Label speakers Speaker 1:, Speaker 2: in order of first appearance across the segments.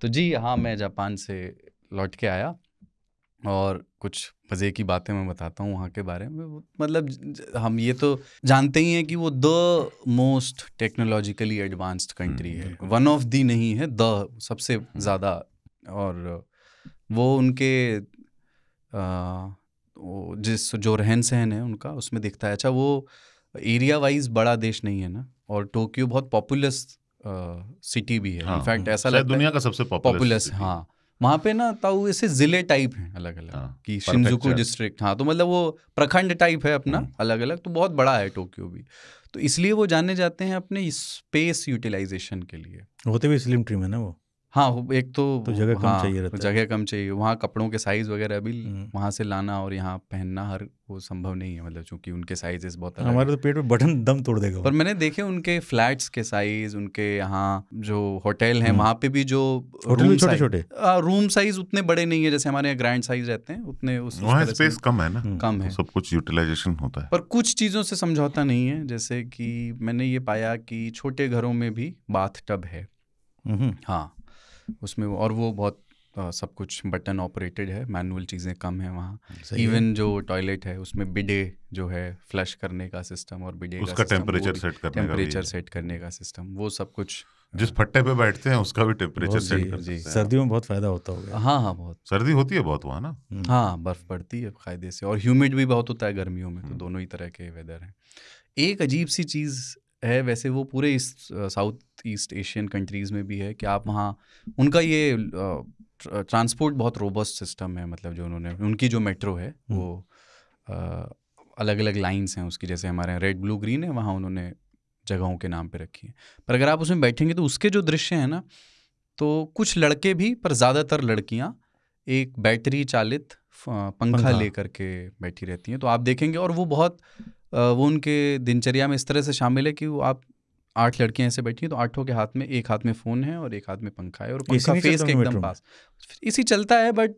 Speaker 1: तो जी हाँ, मैं जापान से लौट के आया और कुछ मज़े की बातें मैं बताता हूँ वहाँ के बारे में। मतलब हम ये तो जानते ही हैं कि वो the most technologically advanced country है, वन ऑफ दी नहीं है, द सबसे ज़्यादा। और वो उनके जिस जो रहन सहन है उनका उसमें दिखता है। अच्छा, वो एरिया वाइज बड़ा देश नहीं है ना, और टोक्यो बहुत पॉपुलस सिटी भी है। इनफैक्ट ऐसा लगता है
Speaker 2: दुनिया का सबसे
Speaker 1: पॉपुलस। हाँ, वहाँ पे ना ताऊ ऐसे जिले टाइप हैं अलग अलग कि शिंजुकू डिस्ट्रिक्ट, हाँ, तो मतलब वो प्रखंड टाइप है अपना अलग अलग। तो बहुत बड़ा है टोक्यो भी, तो इसलिए वो जाने जाते हैं अपने स्पेस यूटिलाइजेशन के लिए।
Speaker 3: होते भी स्लिम ट्रिम है ना वो।
Speaker 1: हाँ, एक तो
Speaker 3: जगह कम चाहिए रहता है।
Speaker 1: जगह कम चाहिए वहाँ, कपड़ों के साइज वगैरह भी वहाँ से लाना और यहाँ पहनना हर वो संभव नहीं है, मतलब चूंकि उनके साइजेस बहुत अलग।
Speaker 3: हमारे तो पेट में बटन दम तोड़ देगा।
Speaker 1: पर मैंने देखे उनके फ्लैट्स के साइज, उनके यहाँ जो होटल हैं वहाँ पे भी जो
Speaker 3: होटल भी छोटे छोटे,
Speaker 1: रूम साइज उतने बड़े नहीं है जैसे हमारे यहाँ ग्रैंड साइज रहते हैं उतने।
Speaker 2: वहाँ स्पेस कम है ना,
Speaker 1: कम है,
Speaker 2: सब कुछ यूटिलाइजेशन होता है।
Speaker 1: पर कुछ चीज़ों से समझौता नहीं है, जैसे कि मैंने ये पाया कि छोटे घरों में भी बाथ टब है। हाँ, उसमें और वो बहुत सब कुछ बटन ऑपरेटेड है, मैनुअल चीज़ें कम है वहाँ। इवन जो टॉयलेट है उसमें बिडे जो है फ्लश करने का सिस्टम, और बिडे
Speaker 2: उसका टेम्परेचर
Speaker 1: सेट करने का सिस्टम, वो सब कुछ
Speaker 2: जिस फट्टे पे बैठते हैं उसका भी टेम्परेचर सेट करते हैं।
Speaker 3: सर्दियों में बहुत फायदा होता होगा।
Speaker 1: हाँ, बहुत
Speaker 2: सर्दी होती है बहुत वहाँ ना।
Speaker 1: हाँ, बर्फ पड़ती है कायदे से, और ह्यूमिड भी बहुत होता है गर्मियों में, तो दोनों ही तरह के वेदर हैं। एक अजीब सी चीज़ है, वैसे वो पूरे इस साउथ ईस्ट एशियन कंट्रीज़ में भी है कि आप वहाँ उनका ये ट्रांसपोर्ट बहुत रोबस्ट सिस्टम है। मतलब जो उन्होंने उनकी जो मेट्रो है वो अलग अलग लाइंस हैं उसकी, जैसे हमारे यहाँ रेड ब्लू ग्रीन है, वहाँ उन्होंने जगहों के नाम पे रखी है। पर अगर आप उसमें बैठेंगे तो उसके जो दृश्य हैं ना, तो कुछ लड़के भी, पर ज़्यादातर लड़कियाँ एक बैटरी चालित पंखा लेकर के बैठी रहती हैं। तो आप देखेंगे, और वो बहुत वो उनके दिनचर्या में इस तरह से शामिल है कि वो आप 8 लड़कियां ऐसे बैठी हैं तो 8 के हाथ में, एक हाथ में फ़ोन है और एक हाथ में पंखा है, और पंखा फेस के एकदम पास इसी चलता है। बट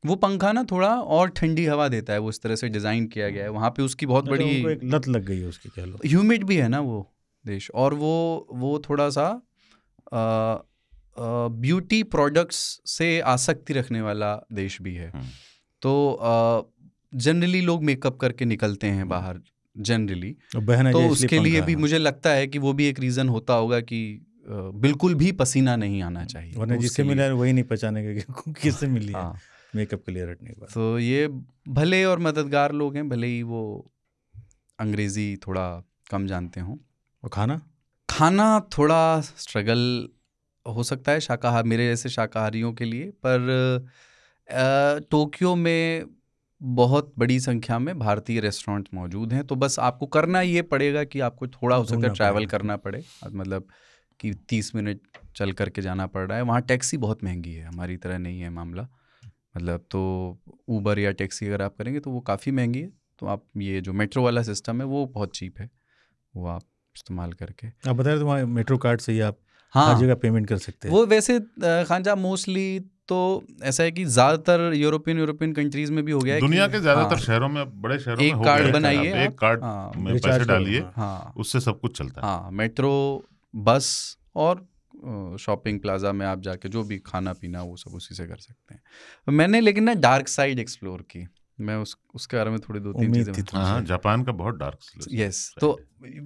Speaker 1: वो पंखा ना थोड़ा और ठंडी हवा देता है, वो इस तरह से डिज़ाइन किया गया है। वहाँ पे उसकी बहुत बड़ी
Speaker 3: एक लत लग गई है उसकी, कह लो।
Speaker 1: ह्यूमिड भी है ना वो देश, और वो थोड़ा सा ब्यूटी प्रोडक्ट्स से आसक्ति रखने वाला देश भी है। तो जनरली लोग मेकअप करके निकलते हैं बाहर जनरली, तो उसके लिए भी मुझे लगता है कि वो भी एक रीज़न होता होगा कि बिल्कुल भी पसीना नहीं आना चाहिए,
Speaker 3: वरना जिससे मिला है वही नहीं पहचानेगा कि किससे मिली है मेकअप क्लियर हटने के बाद।
Speaker 1: तो ये भले और मददगार लोग हैं, भले ही वो अंग्रेज़ी थोड़ा कम जानते हों।
Speaker 3: और
Speaker 1: खाना थोड़ा स्ट्रगल हो सकता है शाकाहार मेरे जैसे शाकाहारियों के लिए, पर टोक्यो में बहुत बड़ी संख्या में भारतीय रेस्टोरेंट मौजूद हैं। तो बस आपको करना ये पड़ेगा कि आपको थोड़ा हो सकता है ट्रैवल करना पड़े, मतलब कि 30 मिनट चल करके जाना पड़ रहा है। वहाँ टैक्सी बहुत महंगी है, हमारी तरह नहीं है मामला, मतलब तो ऊबर या टैक्सी अगर आप करेंगे तो वो काफ़ी महंगी है। तो आप ये जो मेट्रो वाला सिस्टम है वो बहुत चीप है, वो आप इस्तेमाल करके।
Speaker 3: आप बता रहे थे वहाँ मेट्रो कार्ड से ही आप हर जगह पेमेंट कर सकते हैं।
Speaker 1: वो वैसे खानजा मोस्टली तो ऐसा है कि ज़्यादातर यूरोपियन कंट्रीज में भी हो गया है,
Speaker 2: दुनिया के ज़्यादातर शहरों में, बड़े शहरों
Speaker 1: में एक कार्ड बनाइए,
Speaker 2: एक कार्ड में पैसे डालिए, उससे सब कुछ चलता है।
Speaker 1: हाँ, मेट्रो, बस और शॉपिंग प्लाजा में आप जाके जो भी खाना पीना वो सब उसी से कर सकते हैं। मैंने लेकिन ना डार्क साइड एक्सप्लोर की, मैं उसके बारे में थोड़ी 2-3 चीज़ें।
Speaker 2: जापान का बहुत डार्क साइड।
Speaker 1: यस, तो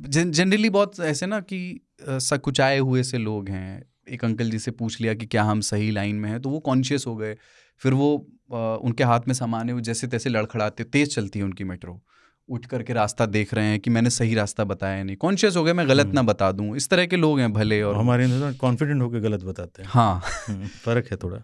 Speaker 1: जनरली बहुत ऐसे ना कि सकुचाए हुए से लोग हैं। एक अंकल जी से पूछ लिया कि क्या हम सही लाइन में हैं, तो वो कॉन्शियस हो गए। फिर वो उनके हाथ में सामान है, वो जैसे तैसे लड़खड़ाते, तेज़ चलती है उनकी मेट्रो, उठ करके रास्ता देख रहे हैं कि मैंने सही रास्ता बताया नहीं, कॉन्शियस हो गए मैं गलत ना बता दूं। इस तरह के लोग हैं भले, और
Speaker 3: हमारे कॉन्फिडेंट होकर गलत बताते हैं।
Speaker 1: हाँ
Speaker 3: फ़र्क है थोड़ा।